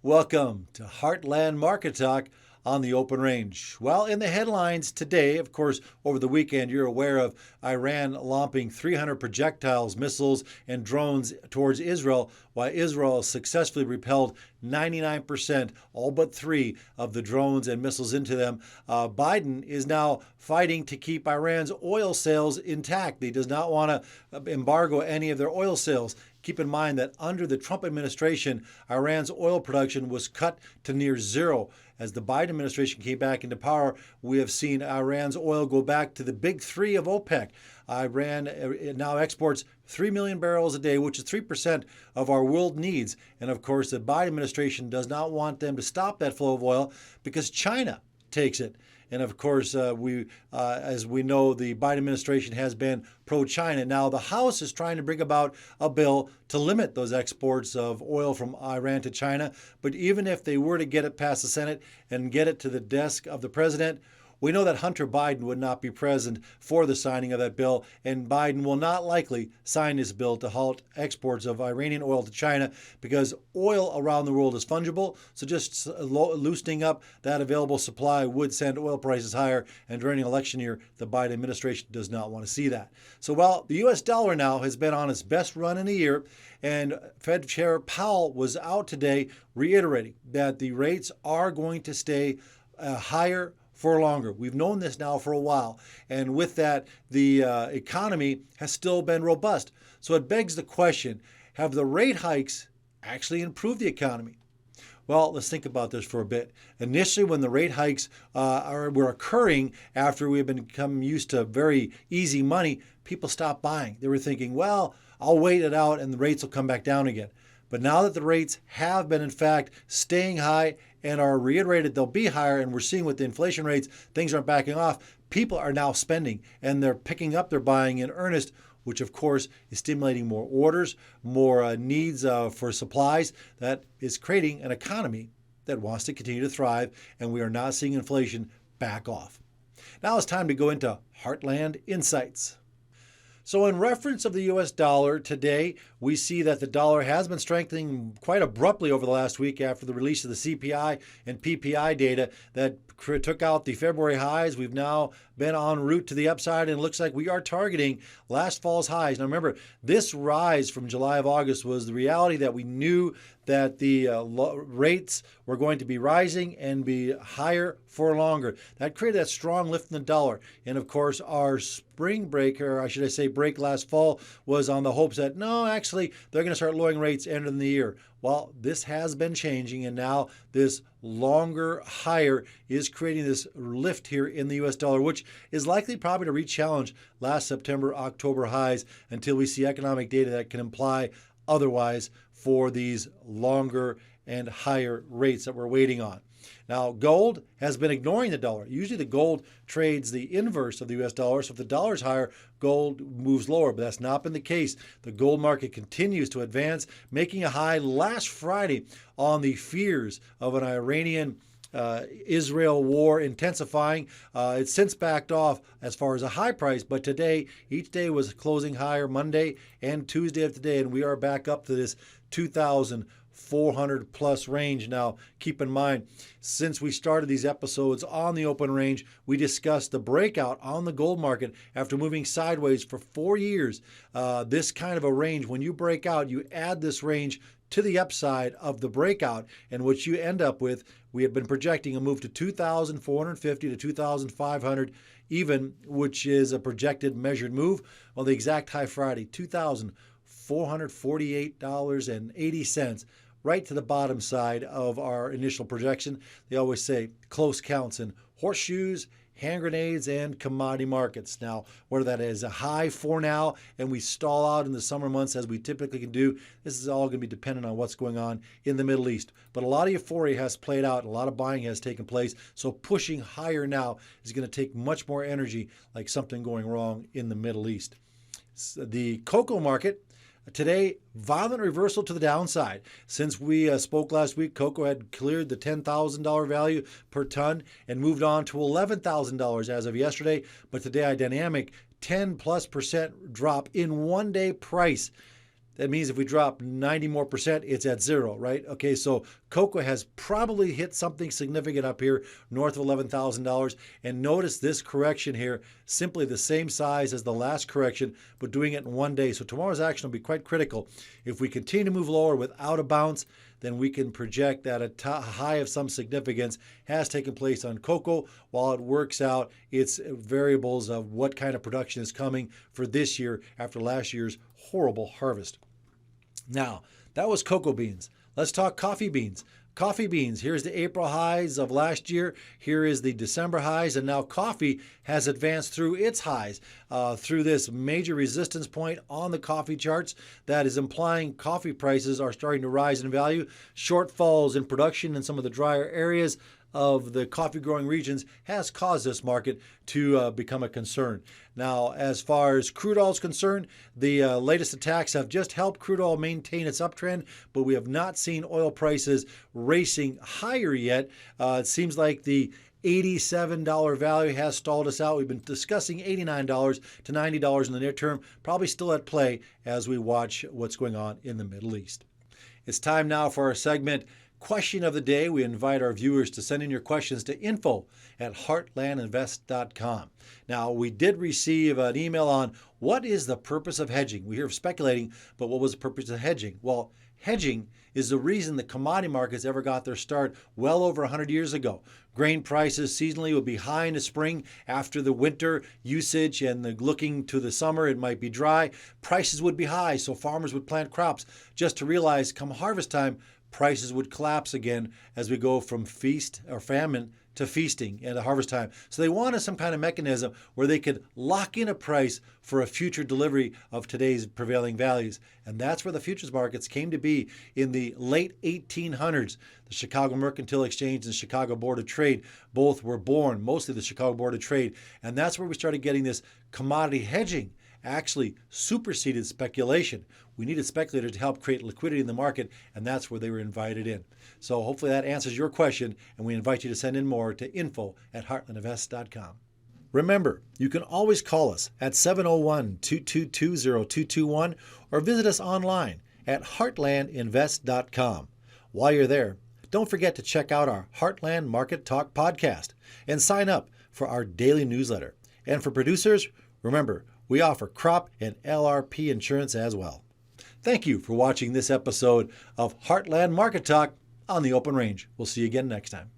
Welcome to Heartland Market Talk on the Open Range. Well, in the headlines today, of course, over the weekend, you're aware of Iran launching 300 projectiles, missiles, and drones towards Israel, while Israel successfully repelled 99%, all but 3 of the drones and missiles into them. Biden is now fighting to keep Iran's oil sales intact. He does not want to embargo any of their oil sales. Keep in mind that under the Trump administration, Iran's oil production was cut to near zero. As the Biden administration came back into power, we have seen Iran's oil go back to the big 3 of OPEC. Iran now exports 3 million barrels a day, which is 3% of our world needs. And of course, the Biden administration does not want them to stop that flow of oil because China takes it. And of course, as we know, the Biden administration has been pro-China. Now, the House is trying to bring about a bill to limit those exports of oil from Iran to China. But even if they were to get it past the Senate and get it to the desk of the president, we know that Hunter Biden would not be present for the signing of that bill, and Biden will not likely sign this bill to halt exports of Iranian oil to China because oil around the world is fungible. So just loosening up that available supply would send oil prices higher, and during an election year, the Biden administration does not want to see that. So while the U.S. dollar now has been on its best run in a year, and Fed Chair Powell was out today reiterating that the rates are going to stay higher for longer. We've known this now for a while. And with that, the economy has still been robust. So it begs the question, have the rate hikes actually improved the economy? Well, let's think about this for a bit. Initially, when the rate hikes were occurring after we had become used to very easy money, people stopped buying. They were thinking, well, I'll wait it out and the rates will come back down again. But now that the rates have been, in fact, staying high and are reiterated they'll be higher, and we're seeing with the inflation rates, things aren't backing off, people are now spending and they're picking up their buying in earnest, which of course is stimulating more orders, more needs for supplies. That is creating an economy that wants to continue to thrive, and we are not seeing inflation back off. Now it's time to go into Heartland Insights. So in reference of the U.S. dollar today, we see that the dollar has been strengthening quite abruptly over the last week after the release of the CPI and PPI data that took out the February highs. We've now been en route to the upside, and it looks like we are targeting last fall's highs. Now remember, this rise from July of August was the reality that we knew that the rates were going to be rising and be higher for longer. That created that strong lift in the dollar. And of course, our spring break, or I should I say break last fall, was on the hopes that, no, actually, they're going to start lowering rates end of the year. Well, this has been changing, and now this longer higher is creating this lift here in the U.S. dollar, which is likely probably to re-challenge last September, October highs until we see economic data that can imply otherwise for these longer and higher rates that we're waiting on. Now, gold has been ignoring the dollar. Usually the gold trades the inverse of the U.S. dollar, so if the dollar is higher, gold moves lower, but that's not been the case. The gold market continues to advance, making a high last Friday on the fears of an Iranian Israel war intensifying. It's since backed off as far as a high price, but today, each day was closing higher, Monday and Tuesday of today, and we are back up to this 2,400 plus range. Now, keep in mind, since we started these episodes on the open range, we discussed the breakout on the gold market after moving sideways for 4 years. This kind of a range, when you break out, you add this range to the upside of the breakout, and what you end up with, we have been projecting a move to 2,450 to 2,500 even, which is a projected measured move. Well, the exact high Friday, $2,448.80, right to the bottom side of our initial projection. They always say close counts in horseshoes, hand grenades, and commodity markets. Now, whether that is a high for now and we stall out in the summer months as we typically can do, this is all going to be dependent on what's going on in the Middle East. But a lot of euphoria has played out, a lot of buying has taken place, so pushing higher now is going to take much more energy, like something going wrong in the Middle East. The cocoa market today, violent reversal to the downside. Since we spoke last week, cocoa had cleared the $10,000 value per ton and moved on to $11,000 as of yesterday. But today, a dynamic 10+% drop in one-day price. That means if we drop 90 more percent, it's at zero, right? Okay, so Cocoa has probably hit something significant up here north of $11,000. And notice this correction here, simply the same size as the last correction, but doing it in one day. So tomorrow's action will be quite critical. If we continue to move lower without a bounce, then we can project that a high of some significance has taken place on cocoa while it works out its variables of what kind of production is coming for this year after last year's horrible harvest. Now, that was cocoa beans. Let's talk coffee beans. Coffee beans, here's the April highs of last year. Here is the December highs, and now coffee has advanced through its highs, through this major resistance point on the coffee charts that is implying coffee prices are starting to rise in value. Shortfalls in production in some of the drier areas of the coffee growing regions has caused this market to become a concern. Now, as far as crude oil is concerned, the latest attacks have just helped crude oil maintain its uptrend, but we have not seen oil prices racing higher yet. It seems like the $87 value has stalled us out. We've been discussing $89 to $90 in the near term, probably still at play as we watch what's going on in the Middle East. It's time now for our segment, Question of the Day. We invite our viewers to send in your questions to info@heartlandinvest.com. Now, we did receive an email on what is the purpose of hedging. We hear of speculating, but what was the purpose of hedging? Well, hedging is the reason the commodity markets ever got their start well over 100 years ago. Grain prices seasonally would be high in the spring after the winter usage and looking to the summer, it might be dry. Prices would be high, so farmers would plant crops just to realize come harvest time, prices would collapse again as we go from feast or famine to feasting at harvest time. So they wanted some kind of mechanism where they could lock in a price for a future delivery of today's prevailing values. And that's where the futures markets came to be in the late 1800s. The Chicago Mercantile Exchange and the Chicago Board of Trade both were born, mostly the Chicago Board of Trade. And that's where we started getting this commodity hedging actually superseded speculation. We needed speculators to help create liquidity in the market, and that's where they were invited in. So hopefully that answers your question, and we invite you to send in more to info@heartlandinvest.com. Remember, you can always call us at 701-222-0221 or visit us online at heartlandinvest.com. While you're there, don't forget to check out our Heartland Market Talk podcast and sign up for our daily newsletter. And for producers, remember, we offer crop and LRP insurance as well. Thank you for watching this episode of Heartland Market Talk on the Open Range. We'll see you again next time.